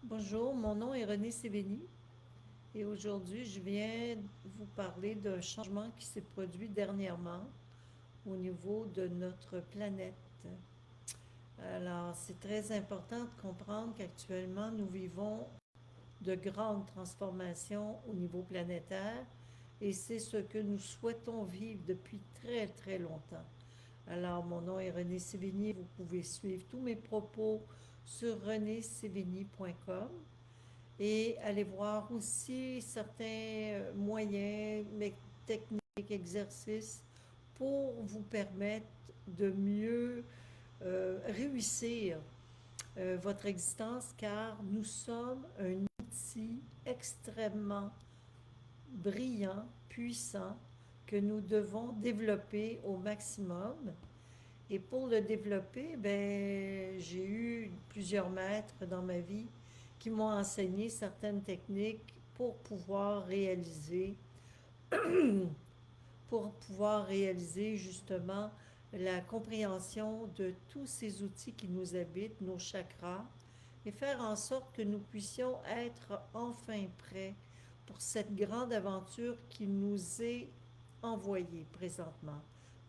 Bonjour, mon nom est René Sévény et aujourd'hui je viens vous parler d'un changement qui s'est produit dernièrement au niveau de notre planète. Alors, c'est très important de comprendre qu'actuellement nous vivons de grandes transformations au niveau planétaire et c'est ce que nous souhaitons vivre depuis très très longtemps. Alors, mon nom est René Sévigny. Vous pouvez suivre tous mes propos sur renésévigny.com et aller voir aussi certains moyens, techniques, exercices pour vous permettre de mieux réussir votre existence car nous sommes un outil extrêmement brillant, puissant, que nous devons développer au maximum. Et pour le développer, ben, j'ai eu plusieurs maîtres dans ma vie qui m'ont enseigné certaines techniques pour pouvoir réaliser justement la compréhension de tous ces outils qui nous habitent, nos chakras, et faire en sorte que nous puissions être enfin prêts pour cette grande aventure qui nous est envoyée présentement.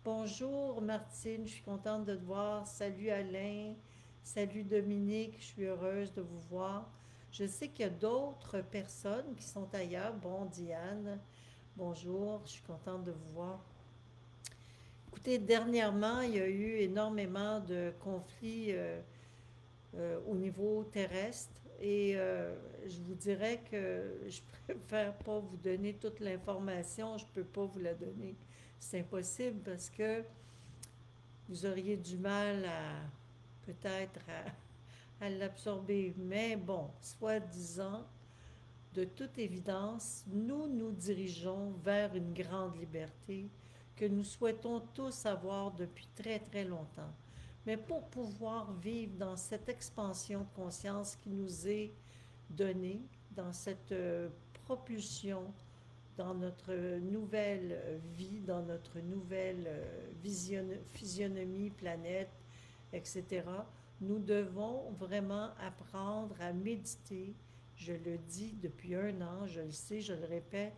Bonjour Martine, je suis contente de te voir. Salut Alain, salut Dominique, je suis heureuse de vous voir. Je sais qu'il y a d'autres personnes qui sont ailleurs. Bon, Diane, bonjour, je suis contente de vous voir. Écoutez, dernièrement, il y a eu énormément de conflits au niveau terrestre et je vous dirais que je préfère pas vous donner toute l'information, je peux pas vous la donner. C'est impossible parce que vous auriez du mal à peut-être à l'absorber. Mais bon, soi-disant, de toute évidence, nous nous dirigeons vers une grande liberté que nous souhaitons tous avoir depuis très très longtemps. Mais pour pouvoir vivre dans cette expansion de conscience qui nous est donnée, dans cette propulsion, dans notre nouvelle vie, dans notre nouvelle physionomie, planète, etc., nous devons vraiment apprendre à méditer. Je le dis depuis un an, je le sais, je le répète,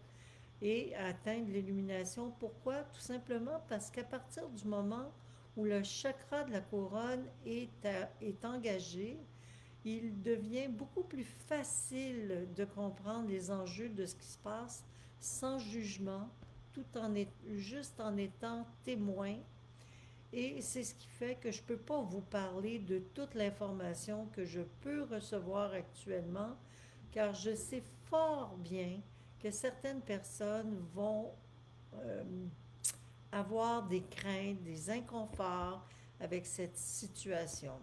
et à atteindre l'illumination. Pourquoi? Tout simplement parce qu'à partir du moment où le chakra de la couronne est engagé, il devient beaucoup plus facile de comprendre les enjeux de ce qui se passe sans jugement, juste en étant témoin. Et c'est ce qui fait que je ne peux pas vous parler de toute l'information que je peux recevoir actuellement, car je sais fort bien que certaines personnes vont euh, avoir des craintes, des inconforts avec cette situation.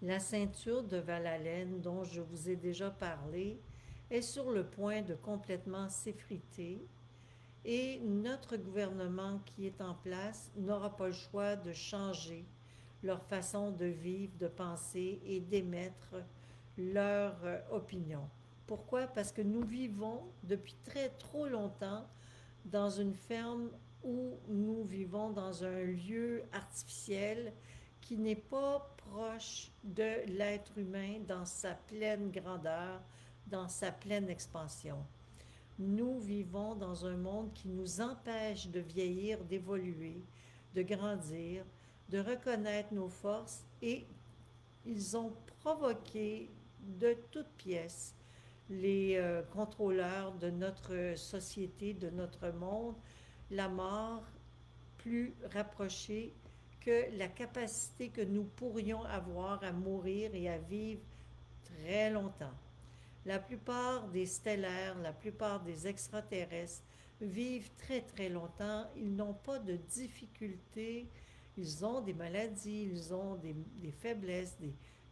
La ceinture de Val-Haleine, dont je vous ai déjà parlé, est sur le point de complètement s'effriter et notre gouvernement qui est en place n'aura pas le choix de changer leur façon de vivre, de penser et d'émettre leur opinion. Pourquoi? Parce que nous vivons depuis très trop longtemps dans une ferme où nous vivons dans un lieu artificiel qui n'est pas proche de l'être humain dans sa pleine grandeur, dans sa pleine expansion. Nous vivons dans un monde qui nous empêche de vieillir, d'évoluer, de grandir, de reconnaître nos forces et ils ont provoqué de toutes pièces les contrôleurs de notre société, de notre monde, la mort plus rapprochée que la capacité que nous pourrions avoir à mourir et à vivre très longtemps. La plupart des stellaires, la plupart des extraterrestres vivent très très longtemps. Ils n'ont pas de difficultés. Ils ont des maladies, ils ont des faiblesses,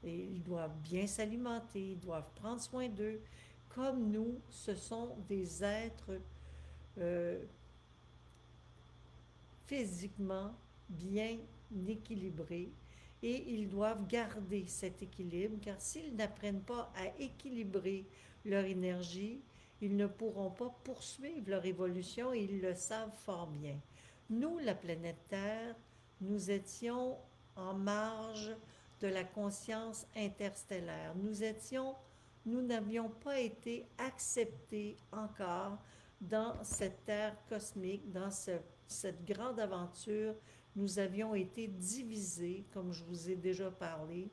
et ils doivent bien s'alimenter, ils doivent prendre soin d'eux. Comme nous, ce sont des êtres euh, physiquement bien équilibrés et ils doivent garder cet équilibre car s'ils n'apprennent pas à équilibrer leur énergie, ils ne pourront pas poursuivre leur évolution et ils le savent fort bien. Nous, la planète Terre, nous étions en marge de la conscience interstellaire. Nous n'avions pas été acceptés encore dans cette terre cosmique, dans cette grande aventure. Nous avions été divisés, comme je vous ai déjà parlé,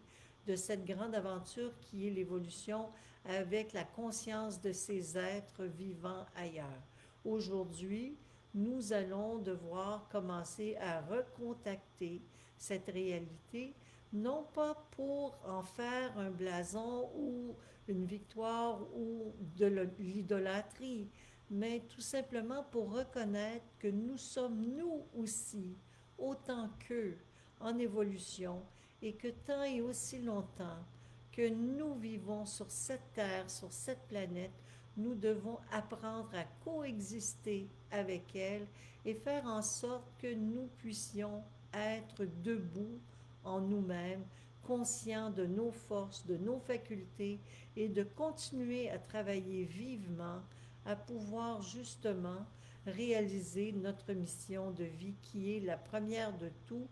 de cette grande aventure qui est l'évolution avec la conscience de ces êtres vivants ailleurs. Aujourd'hui, nous allons devoir commencer à recontacter cette réalité, non pas pour en faire un blason ou une victoire ou de l'idolâtrie, mais tout simplement pour reconnaître que nous sommes nous aussi, autant qu'eux, en évolution, et que tant et aussi longtemps que nous vivons sur cette terre, sur cette planète, nous devons apprendre à coexister avec elle et faire en sorte que nous puissions être debout en nous-mêmes, conscients de nos forces, de nos facultés et de continuer à travailler vivement à pouvoir justement réaliser notre mission de vie qui est la première de tout,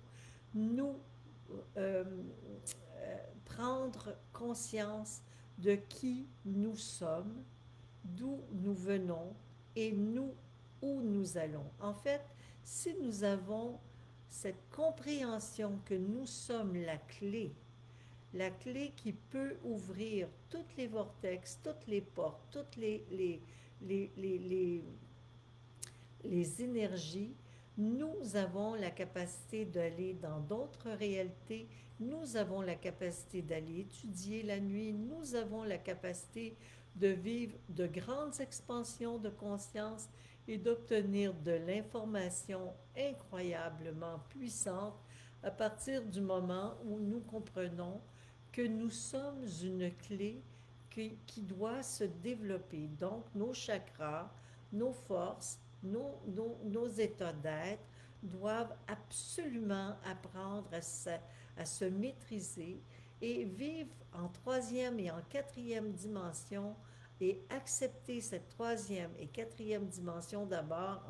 nous euh, prendre conscience de qui nous sommes, d'où nous venons et nous où nous allons. En fait, si nous avons cette compréhension que nous sommes la clé qui peut ouvrir toutes les vortex, toutes les portes, toutes les, les, les, les énergies, nous avons la capacité d'aller dans d'autres réalités, nous avons la capacité d'aller étudier la nuit, nous avons la capacité de vivre de grandes expansions de conscience et d'obtenir de l'information incroyablement puissante à partir du moment où nous comprenons que nous sommes une clé qui doit se développer. Donc, nos chakras, nos forces, nos états d'être doivent absolument apprendre à se maîtriser et vivre en troisième et en quatrième dimension et accepter cette troisième et quatrième dimension d'abord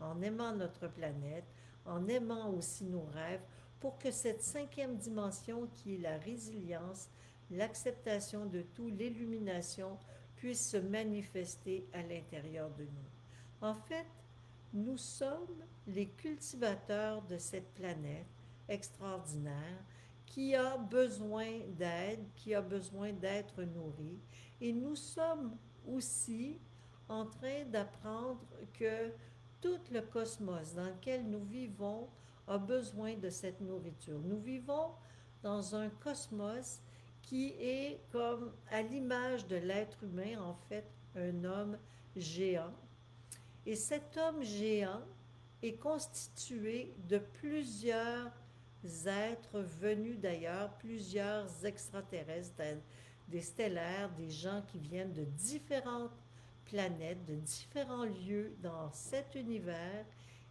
en aimant notre planète, en aimant aussi nos rêves, pour que cette cinquième dimension qui est la résilience, l'acceptation de tout, l'illumination, puisse se manifester à l'intérieur de nous. En fait, nous sommes les cultivateurs de cette planète extraordinaire qui a besoin d'aide, qui a besoin d'être nourrie. Et nous sommes aussi en train d'apprendre que tout le cosmos dans lequel nous vivons a besoin de cette nourriture. Nous vivons dans un cosmos qui est comme à l'image de l'être humain, en fait, un homme géant. Et cet homme géant est constitué de plusieurs êtres venus d'ailleurs, plusieurs extraterrestres, des stellaires, des gens qui viennent de différentes planètes, de différents lieux dans cet univers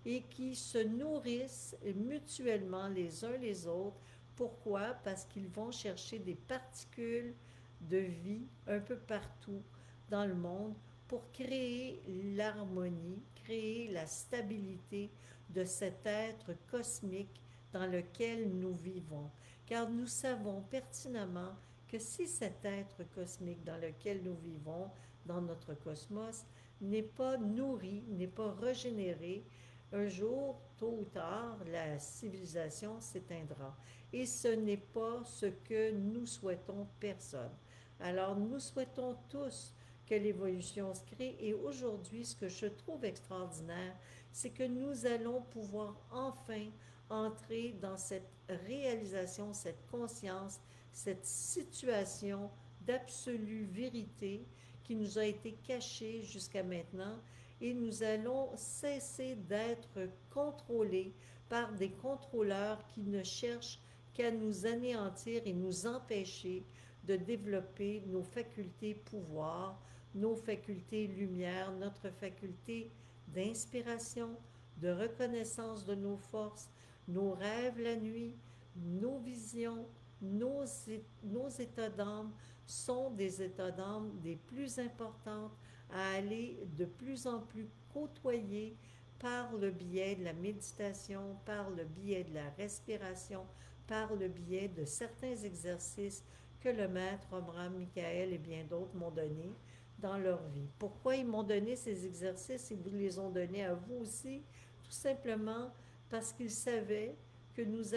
et qui se nourrissent mutuellement les uns les autres. Pourquoi? Parce qu'ils vont chercher des particules de vie un peu partout dans le monde pour créer l'harmonie, créer la stabilité de cet être cosmique dans lequel nous vivons. Car nous savons pertinemment que si cet être cosmique dans lequel nous vivons, dans notre cosmos, n'est pas nourri, n'est pas régénéré, un jour, tôt ou tard, la civilisation s'éteindra. Et ce n'est pas ce que nous souhaitons personne. Alors nous souhaitons tous que l'évolution se crée. Et aujourd'hui, ce que je trouve extraordinaire, c'est que nous allons pouvoir enfin entrer dans cette réalisation, cette conscience, cette situation d'absolue vérité qui nous a été cachée jusqu'à maintenant et nous allons cesser d'être contrôlés par des contrôleurs qui ne cherchent qu'à nous anéantir et nous empêcher de développer nos facultés pouvoir, nos facultés lumière, notre faculté d'inspiration, de reconnaissance de nos forces, nos rêves la nuit, nos visions, nos états d'âme sont des états d'âme des plus importants à aller de plus en plus côtoyer par le biais de la méditation, par le biais de la respiration, par le biais de certains exercices que le maître Abraham, Michael et bien d'autres m'ont donnés dans leur vie. Pourquoi ils m'ont donné ces exercices et vous les ont donnés à vous aussi? Tout simplement parce qu'ils savaient que nous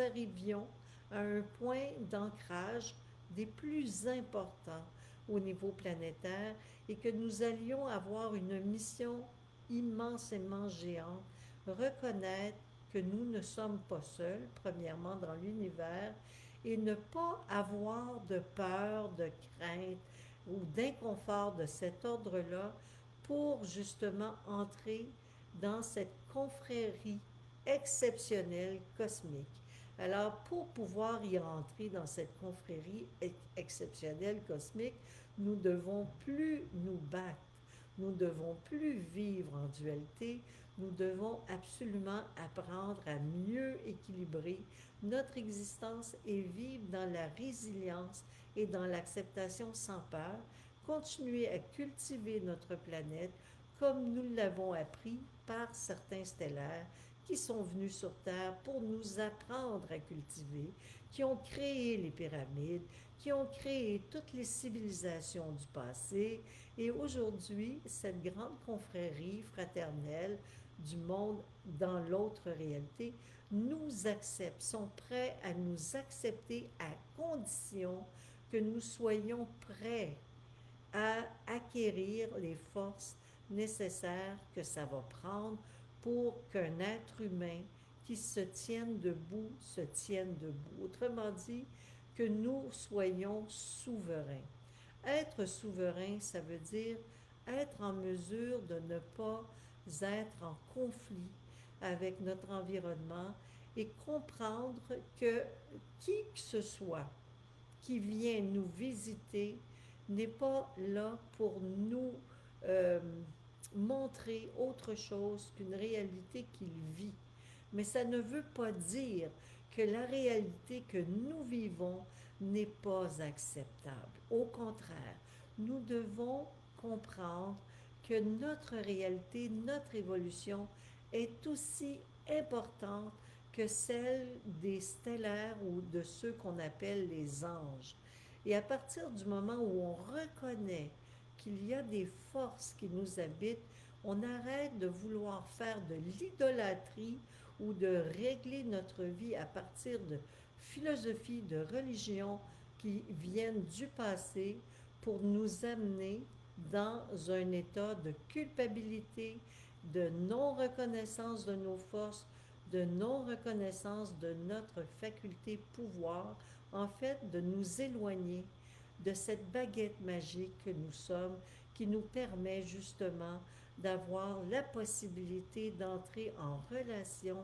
arrivions à un point d'ancrage des plus importants au niveau planétaire et que nous allions avoir une mission immensément géante, reconnaître que nous ne sommes pas seuls, premièrement dans l'univers, et ne pas avoir de peur, de crainte ou d'inconfort de cet ordre-là pour justement entrer dans cette confrérie exceptionnelle cosmique. Alors, pour pouvoir y entrer dans cette confrérie exceptionnelle cosmique, nous ne devons plus nous battre, nous ne devons plus vivre en dualité, nous devons absolument apprendre à mieux équilibrer notre existence et vivre dans la résilience et dans l'acceptation sans peur, continuer à cultiver notre planète comme nous l'avons appris par certains stellaires qui sont venus sur Terre pour nous apprendre à cultiver, qui ont créé les pyramides, qui ont créé toutes les civilisations du passé. Et aujourd'hui, cette grande confrérie fraternelle du monde dans l'autre réalité nous accepte, sont prêts à nous accepter à condition que nous soyons prêts à acquérir les forces nécessaires que ça va prendre pour qu'un être humain qui se tienne debout se tienne debout. Autrement dit, que nous soyons souverains. Être souverain, ça veut dire être en mesure de ne pas être en conflit avec notre environnement et comprendre que qui que ce soit qui vient nous visiter n'est pas là pour nous euh, montrer autre chose qu'une réalité qu'il vit. Mais ça ne veut pas dire que la réalité que nous vivons n'est pas acceptable. Au contraire, nous devons comprendre que notre réalité, notre évolution est aussi importante que celle des stellaires ou de ceux qu'on appelle les anges. Et à partir du moment où on reconnaît qu'il y a des forces qui nous habitent, on arrête de vouloir faire de l'idolâtrie ou de régler notre vie à partir de philosophies, de religions qui viennent du passé pour nous amener dans un état de culpabilité, de non-reconnaissance de nos forces, de non-reconnaissance de notre faculté pouvoir, en fait, de nous éloigner de cette baguette magique que nous sommes, qui nous permet justement d'avoir la possibilité d'entrer en relation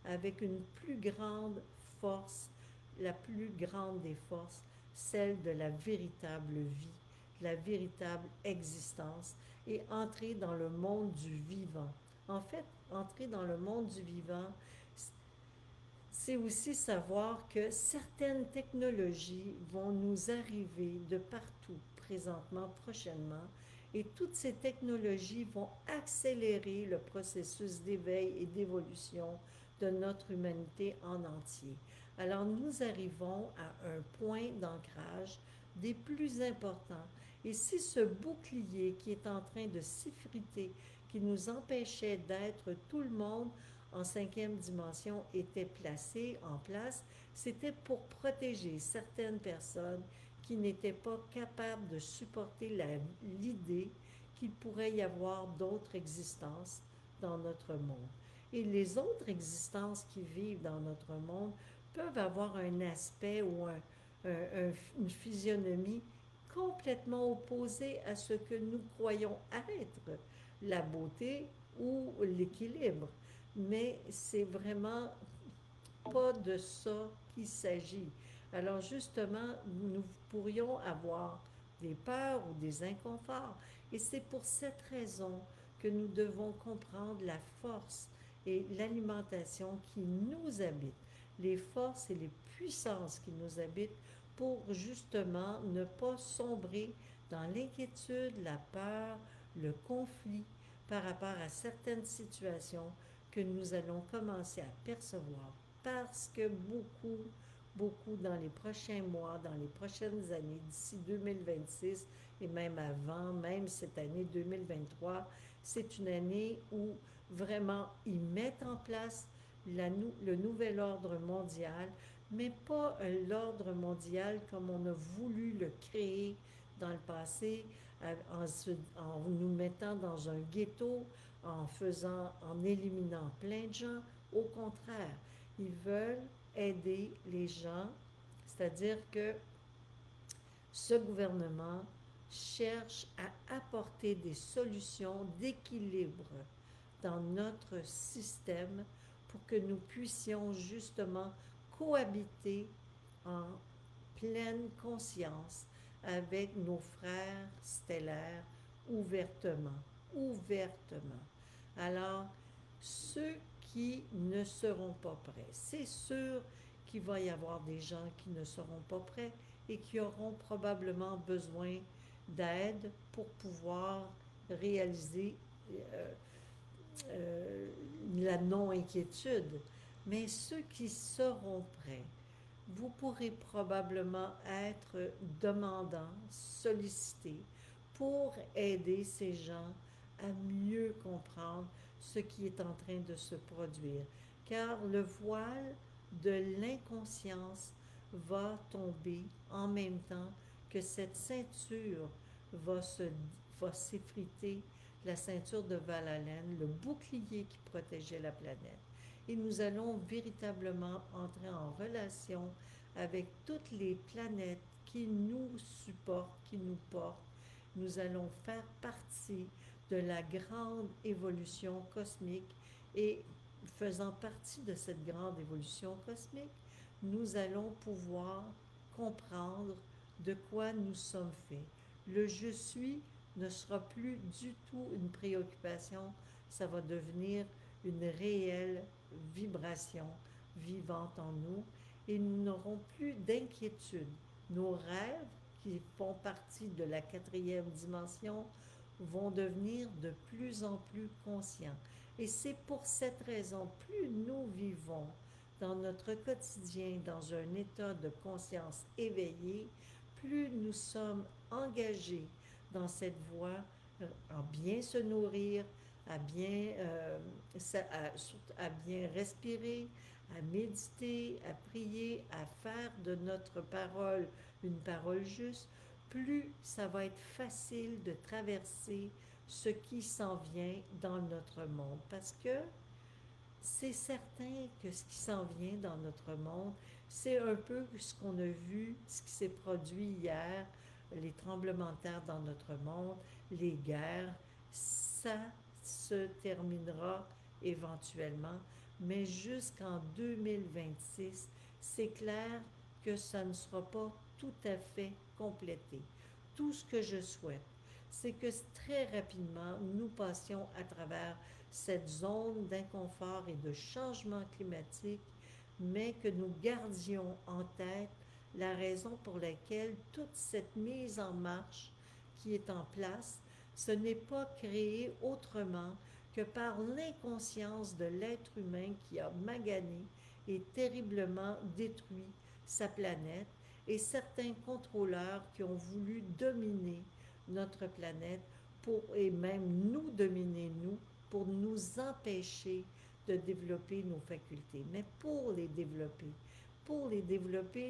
avec une plus grande force, la plus grande des forces, celle de la véritable vie, la véritable existence, et entrer dans le monde du vivant. En fait, entrer dans le monde du vivant, c'est aussi savoir que certaines technologies vont nous arriver de partout, présentement, prochainement, et toutes ces technologies vont accélérer le processus d'éveil et d'évolution de notre humanité en entier. Alors nous arrivons à un point d'ancrage des plus importants. Et si ce bouclier qui est en train de s'effriter, qui nous empêchait d'être tout le monde en cinquième dimension était placé en place, c'était pour protéger certaines personnes qui n'étaient pas capables de supporter l'idée qu'il pourrait y avoir d'autres existences dans notre monde. Et les autres existences qui vivent dans notre monde peuvent avoir un aspect ou une physionomie complètement opposée à ce que nous croyons être la beauté ou l'équilibre. Mais c'est vraiment pas de ça qu'il s'agit. Alors justement, nous pourrions avoir des peurs ou des inconforts. Et c'est pour cette raison que nous devons comprendre la force et l'alimentation qui nous habite, les forces et les puissances qui nous habitent pour justement ne pas sombrer dans l'inquiétude, la peur, le conflit, par rapport à certaines situations que nous allons commencer à percevoir parce que beaucoup dans les prochains mois, dans les prochaines années, d'ici 2026 et même avant, même cette année 2023, c'est une année où vraiment ils mettent en place le nouvel ordre mondial, mais pas l'ordre mondial comme on a voulu le créer dans le passé, en nous mettant dans un ghetto, en éliminant plein de gens. Au contraire, ils veulent aider les gens, c'est-à-dire que ce gouvernement cherche à apporter des solutions d'équilibre dans notre système pour que nous puissions justement cohabiter en pleine conscience avec nos frères stellaires ouvertement. Ouvertement. Alors, ceux qui ne seront pas prêts, c'est sûr qu'il va y avoir des gens qui ne seront pas prêts et qui auront probablement besoin d'aide pour pouvoir réaliser euh, la non-inquiétude. Mais ceux qui seront prêts, vous pourrez probablement être demandant, sollicité pour aider ces gens à mieux comprendre ce qui est en train de se produire. Car le voile de l'inconscience va tomber en même temps que cette ceinture va, se, va s'effriter, la ceinture de Val-Allen, le bouclier qui protégeait la planète. Et nous allons véritablement entrer en relation avec toutes les planètes qui nous supportent, qui nous portent. Nous allons faire partie de la grande évolution cosmique et faisant partie de cette grande évolution cosmique, nous allons pouvoir comprendre de quoi nous sommes faits. Le je suis ne sera plus du tout une préoccupation, ça va devenir une réelle vibration vivante en nous et nous n'aurons plus d'inquiétude. Nos rêves, qui font partie de la quatrième dimension, vont devenir de plus en plus conscients. Et c'est pour cette raison, plus nous vivons dans notre quotidien dans un état de conscience éveillé, plus nous sommes engagés dans cette voie à bien se nourrir, à bien, à bien respirer, à méditer, à prier, à faire de notre parole une parole juste, plus ça va être facile de traverser ce qui s'en vient dans notre monde. Parce que c'est certain que ce qui s'en vient dans notre monde, c'est un peu ce qu'on a vu, ce qui s'est produit hier, les tremblements de terre dans notre monde, les guerres. Ça se terminera éventuellement, mais jusqu'en 2026, c'est clair que ça ne sera pas tout à fait complété. Tout ce que je souhaite, c'est que très rapidement, nous passions à travers cette zone d'inconfort et de changement climatique, mais que nous gardions en tête la raison pour laquelle toute cette mise en marche qui est en place, ce n'est pas créé autrement que par l'inconscience de l'être humain qui a magané et terriblement détruit sa planète et certains contrôleurs qui ont voulu dominer notre planète et même nous dominer, nous, pour nous empêcher de développer nos facultés. Mais pour les développer,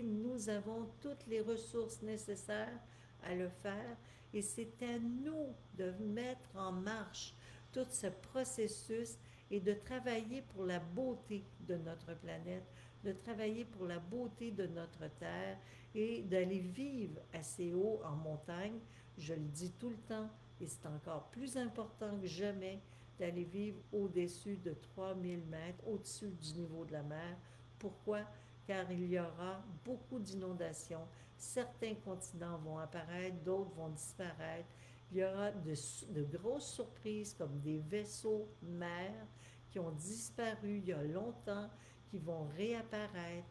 nous avons toutes les ressources nécessaires à le faire et c'est à nous de mettre en marche tout ce processus et de travailler pour la beauté de notre planète, de travailler pour la beauté de notre terre et d'aller vivre assez haut en montagne. Je le dis tout le temps et c'est encore plus important que jamais d'aller vivre au-dessus de 3000 mètres, au-dessus du niveau de la mer. Pourquoi? Car il y aura beaucoup d'inondations. Certains continents vont apparaître, d'autres vont disparaître. Il y aura de grosses surprises comme des vaisseaux mers qui ont disparu il y a longtemps, qui vont réapparaître,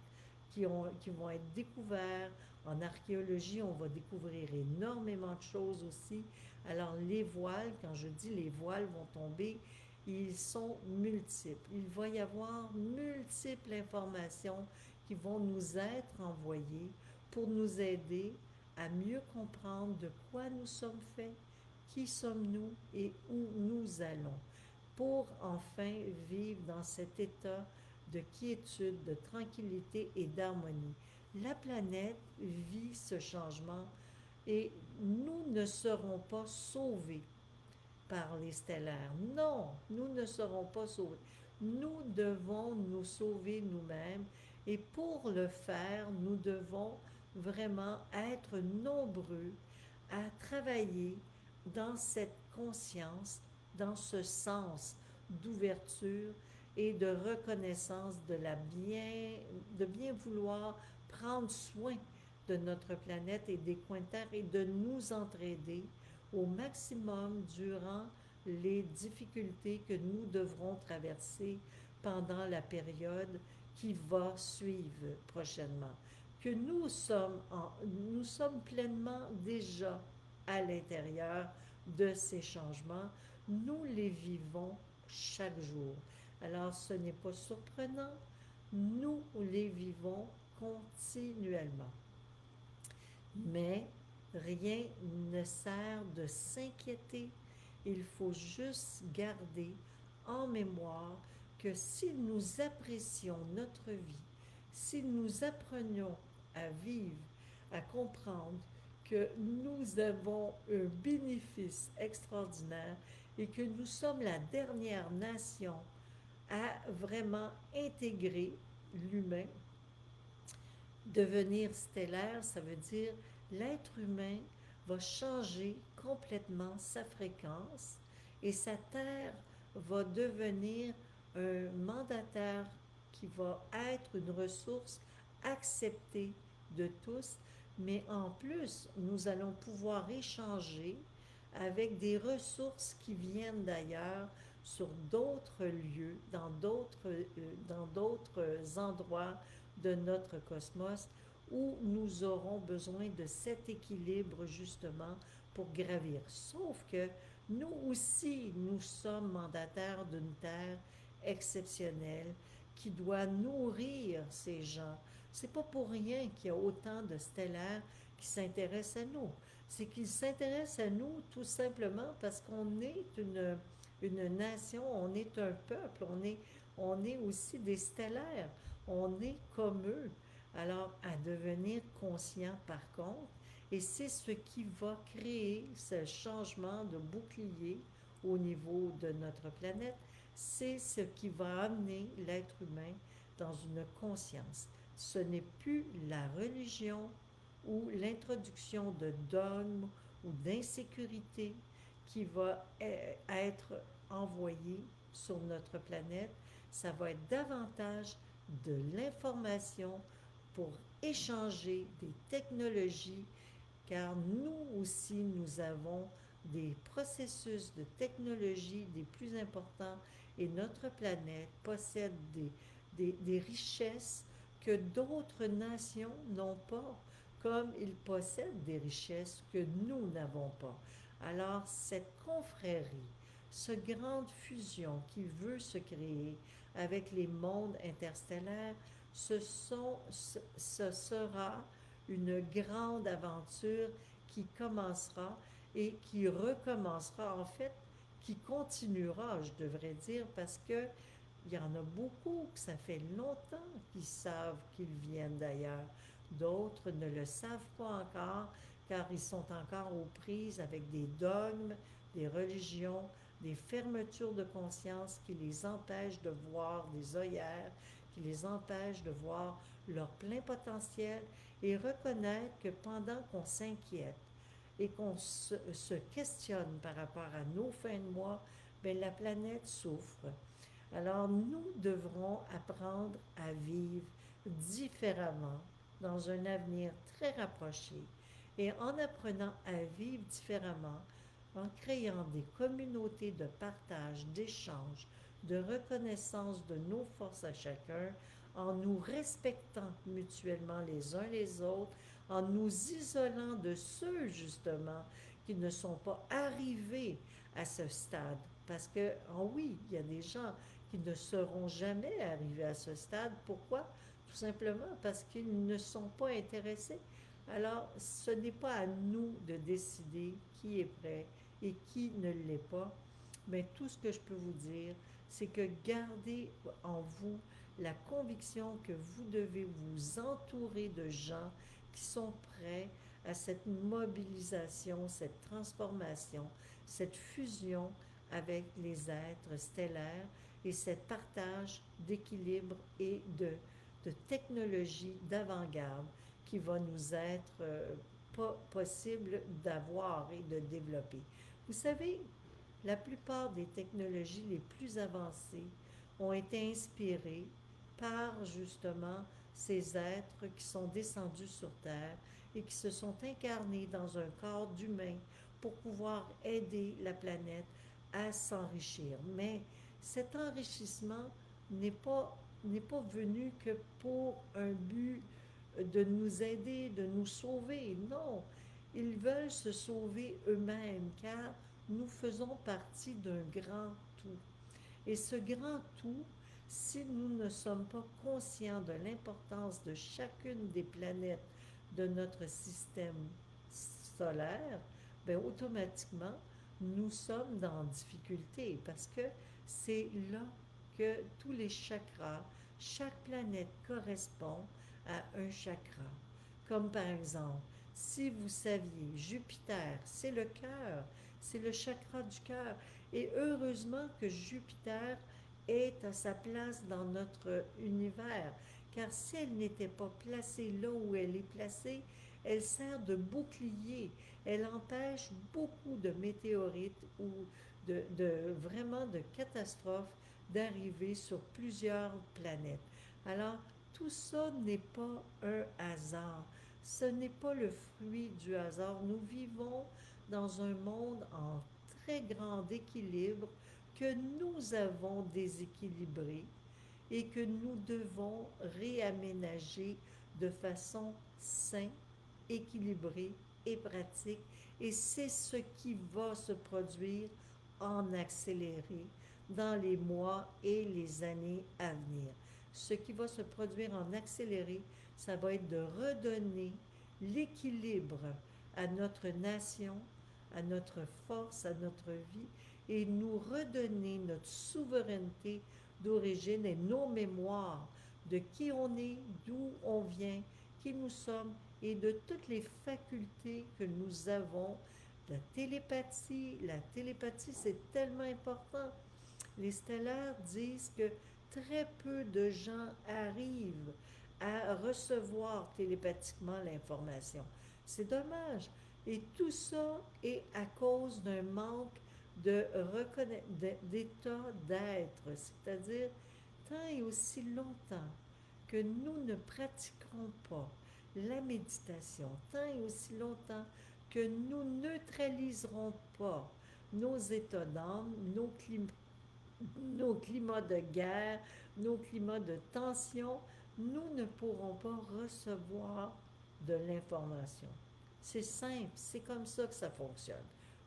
qui vont être découverts. En archéologie, on va découvrir énormément de choses aussi. Alors les voiles, quand je dis les voiles vont tomber, ils sont multiples. Il va y avoir multiples informations qui vont nous être envoyées pour nous aider à mieux comprendre de quoi nous sommes faits, qui sommes-nous et où nous allons, pour enfin vivre dans cet état de quiétude, de tranquillité et d'harmonie. La planète vit ce changement et nous ne serons pas sauvés par les stellaires. Non, nous ne serons pas sauvés. Nous devons nous sauver nous-mêmes et pour le faire, nous devons vraiment être nombreux à travailler dans cette conscience, dans ce sens d'ouverture et de reconnaissance de bien vouloir prendre soin de notre planète et des coins de terre et de nous entraider au maximum durant les difficultés que nous devrons traverser pendant la période qui va suivre prochainement. Que nous sommes pleinement déjà à l'intérieur de ces changements. Nous les vivons chaque jour. Alors ce n'est pas surprenant, nous les vivons continuellement. Mais rien ne sert de s'inquiéter. Il faut juste garder en mémoire que si nous apprécions notre vie, si nous apprenions à vivre, à comprendre que nous avons un bénéfice extraordinaire et que nous sommes la dernière nation à vraiment intégrer l'humain. Devenir stellaire, ça veut dire l'être humain va changer complètement sa fréquence et sa Terre va devenir un mandataire qui va être une ressource acceptée de tous, mais en plus, nous allons pouvoir échanger avec des ressources qui viennent d'ailleurs sur d'autres lieux, dans d'autres endroits de notre cosmos où nous aurons besoin de cet équilibre justement pour gravir. Sauf que nous aussi, nous sommes mandataires d'une Terre exceptionnelle qui doit nourrir ces gens. C'est pas pour rien qu'il y a autant de stellaires qui s'intéressent à nous. C'est qu'ils s'intéressent à nous tout simplement parce qu'on est une nation, on est un peuple, on est aussi des stellaires, on est comme eux. Alors, à devenir conscient par contre, et c'est ce qui va créer ce changement de bouclier au niveau de notre planète, c'est ce qui va amener l'être humain dans une conscience. Ce n'est plus la religion ou l'introduction de dogmes ou d'insécurité qui va être envoyée sur notre planète. Ça va être davantage de l'information pour échanger des technologies, car nous aussi, nous avons des processus de technologie des plus importants et notre planète possède des richesses que d'autres nations n'ont pas, comme ils possèdent des richesses que nous n'avons pas. Alors, cette confrérie, cette grande fusion qui veut se créer avec les mondes interstellaires, ce sera une grande aventure qui commencera et qui recommencera, en fait, qui continuera, je devrais dire, parce que il y en a beaucoup que ça fait longtemps qu'ils savent qu'ils viennent d'ailleurs. D'autres ne le savent pas encore car ils sont encore aux prises avec des dogmes, des religions, des fermetures de conscience qui les empêchent de voir des œillères, qui les empêchent de voir leur plein potentiel et reconnaître que pendant qu'on s'inquiète et qu'on se questionne par rapport à nos fins de mois, bien, la planète souffre. Alors nous devrons apprendre à vivre différemment dans un avenir très rapproché. Et en apprenant à vivre différemment, en créant des communautés de partage, d'échange, de reconnaissance de nos forces à chacun, en nous respectant mutuellement les uns les autres, en nous isolant de ceux justement qui ne sont pas arrivés à ce stade. Parce que, oh oui, il y a des gens qui ne seront jamais arrivés à ce stade. Pourquoi? Tout simplement parce qu'ils ne sont pas intéressés. Alors, ce n'est pas à nous de décider qui est prêt et qui ne l'est pas. Mais tout ce que je peux vous dire, c'est que gardez en vous la conviction que vous devez vous entourer de gens qui sont prêts à cette mobilisation, cette transformation, cette fusion avec les êtres stellaires et cet partage d'équilibre et de technologie d'avant-garde qui va nous être pas possible d'avoir et de développer. Vous savez, la plupart des technologies les plus avancées ont été inspirées par justement ces êtres qui sont descendus sur Terre et qui se sont incarnés dans un corps d'humain pour pouvoir aider la planète à s'enrichir. Mais cet enrichissement n'est pas venu que pour un but de nous aider, de nous sauver. Non, ils veulent se sauver eux-mêmes car nous faisons partie d'un grand tout. Et ce grand tout, si nous ne sommes pas conscients de l'importance de chacune des planètes de notre système solaire, ben automatiquement, nous sommes dans difficulté parce que c'est là que tous les chakras, chaque planète correspond à un chakra. Comme par exemple, si vous saviez, Jupiter, c'est le cœur, c'est le chakra du cœur. Et heureusement que Jupiter est à sa place dans notre univers, car si elle n'était pas placée là où elle est placée, elle sert de bouclier. Elle empêche beaucoup de météorites ou vraiment de catastrophes d'arriver sur plusieurs planètes. Alors, tout ça n'est pas un hasard. Ce n'est pas le fruit du hasard. Nous vivons dans un monde en très grand équilibre que nous avons déséquilibré et que nous devons réaménager de façon saine, équilibrée et pratique. Et c'est ce qui va se produire en accéléré dans les mois et les années à venir. Ce qui va se produire en accéléré, ça va être de redonner l'équilibre à notre nation, à notre force, à notre vie, et nous redonner notre souveraineté d'origine et nos mémoires de qui on est, d'où on vient, qui nous sommes et de toutes les facultés que nous avons. La télépathie, c'est tellement important. Les stellaires disent que très peu de gens arrivent à recevoir télépathiquement l'information. C'est dommage. Et tout ça est à cause d'un manque d'état d'être. C'est-à-dire, tant et aussi longtemps que nous ne pratiquerons pas la méditation, tant et aussi longtemps que nous neutraliserons pas nos états d'âme, nos climats de guerre, nos climats de tension, nous ne pourrons pas recevoir de l'information. C'est simple, c'est comme ça que ça fonctionne.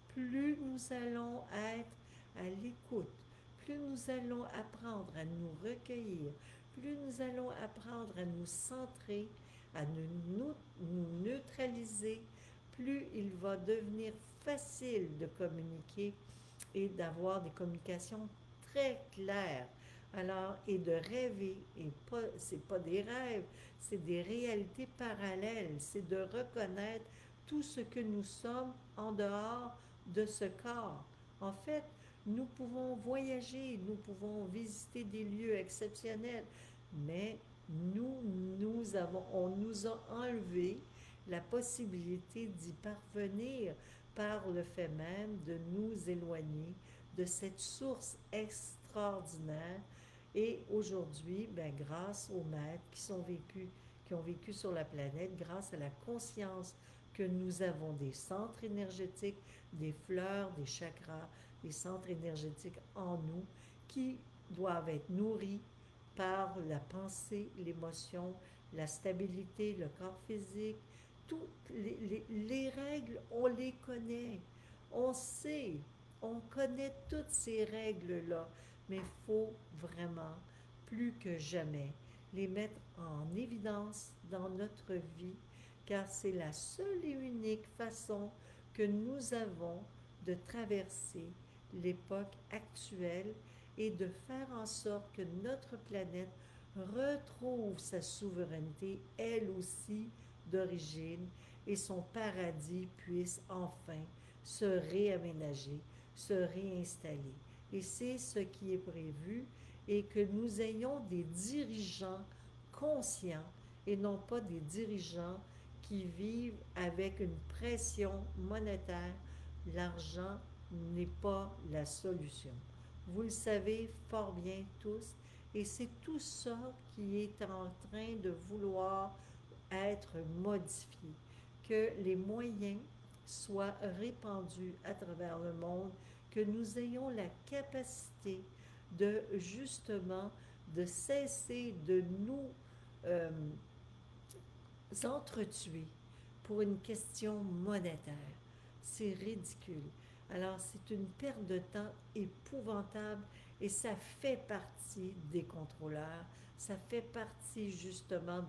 Plus nous allons être à l'écoute, plus nous allons apprendre à nous recueillir, plus nous allons apprendre à nous centrer, à nous neutraliser, plus il va devenir facile de communiquer et d'avoir des communications très claires. Alors, et de rêver, et pas, c'est pas des rêves, c'est des réalités parallèles, c'est de reconnaître tout ce que nous sommes en dehors de ce corps. En fait, nous pouvons voyager, nous pouvons visiter des lieux exceptionnels, mais on nous a enlevé la possibilité d'y parvenir par le fait même de nous éloigner de cette source extraordinaire. Et aujourd'hui, ben, grâce aux maîtres qui ont vécu sur la planète, grâce à la conscience que nous avons des centres énergétiques, des fleurs, des chakras, des centres énergétiques en nous qui doivent être nourris par la pensée, l'émotion, la stabilité, le corps physique, toutes les règles, on les connaît. On sait, on connaît toutes ces règles-là, mais il faut vraiment, plus que jamais, les mettre en évidence dans notre vie, car c'est la seule et unique façon que nous avons de traverser l'époque actuelle et de faire en sorte que notre planète retrouve sa souveraineté, elle aussi d'origine, et son paradis puisse enfin se réaménager, se réinstaller. Et c'est ce qui est prévu, et que nous ayons des dirigeants conscients et non pas des dirigeants qui vivent avec une pression monétaire. L'argent n'est pas la solution. Vous le savez fort bien tous, et c'est tout ça qui est en train de vouloir être modifié, que les moyens soient répandus à travers le monde, que nous ayons la capacité de justement de cesser de nous euh, entretuer pour une question monétaire. C'est ridicule. Alors c'est une perte de temps épouvantable, et ça fait partie des contrôleurs, ça fait partie justement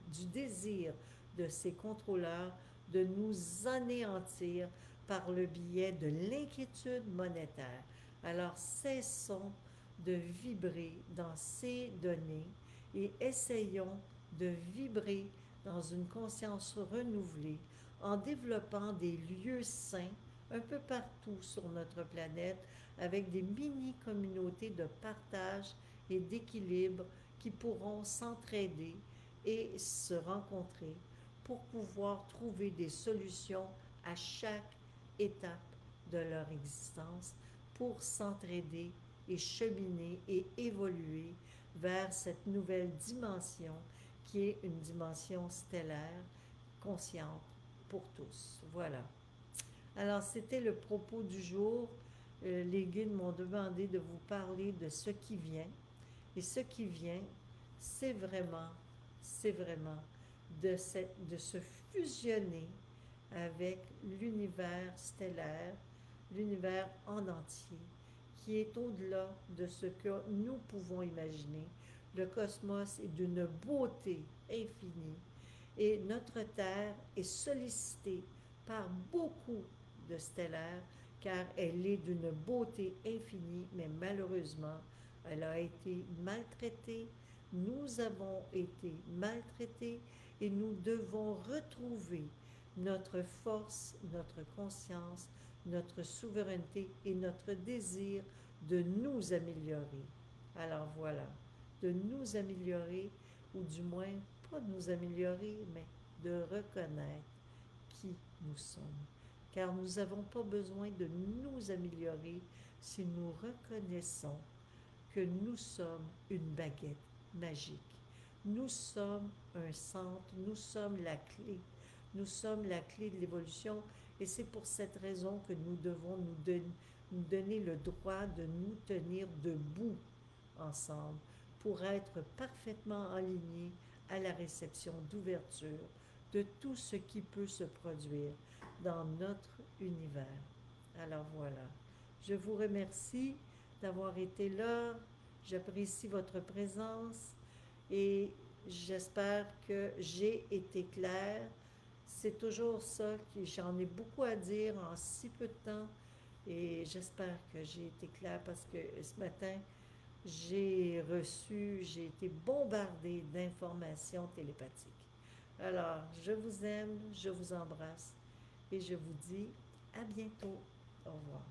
du désir de ces contrôleurs de nous anéantir par le biais de l'inquiétude monétaire. Alors cessons de vibrer dans ces données et essayons de vibrer dans une conscience renouvelée en développant des lieux sains un peu partout sur notre planète, avec des mini-communautés de partage et d'équilibre qui pourront s'entraider et se rencontrer pour pouvoir trouver des solutions à chaque étape de leur existence, pour s'entraider et cheminer et évoluer vers cette nouvelle dimension qui est une dimension stellaire, consciente pour tous. Voilà. Alors, c'était le propos du jour. Les guides m'ont demandé de vous parler de ce qui vient. Et ce qui vient, c'est vraiment de se fusionner avec l'univers stellaire, l'univers en entier, qui est au-delà de ce que nous pouvons imaginer. Le cosmos est d'une beauté infinie, et notre Terre est sollicitée par beaucoup de stellaires, car elle est d'une beauté infinie, mais malheureusement, elle a été maltraitée, nous avons été maltraités, et nous devons retrouver notre force, notre conscience, notre souveraineté et notre désir de nous améliorer. Alors voilà, de nous améliorer, ou du moins pas de nous améliorer, mais de reconnaître qui nous sommes. Car nous n'avons pas besoin de nous améliorer si nous reconnaissons que nous sommes une baguette magique. Nous sommes un centre, nous sommes la clé. Nous sommes la clé de l'évolution, et c'est pour cette raison que nous devons nous donner le droit de nous tenir debout ensemble pour être parfaitement alignés à la réception d'ouverture de tout ce qui peut se produire dans notre univers. Alors voilà, je vous remercie d'avoir été là, j'apprécie votre présence, et j'espère que j'ai été claire. C'est toujours ça, j'en ai beaucoup à dire en si peu de temps, et j'espère que j'ai été claire, parce que ce matin, j'ai été bombardée d'informations télépathiques. Alors, je vous aime, je vous embrasse, et je vous dis à bientôt. Au revoir.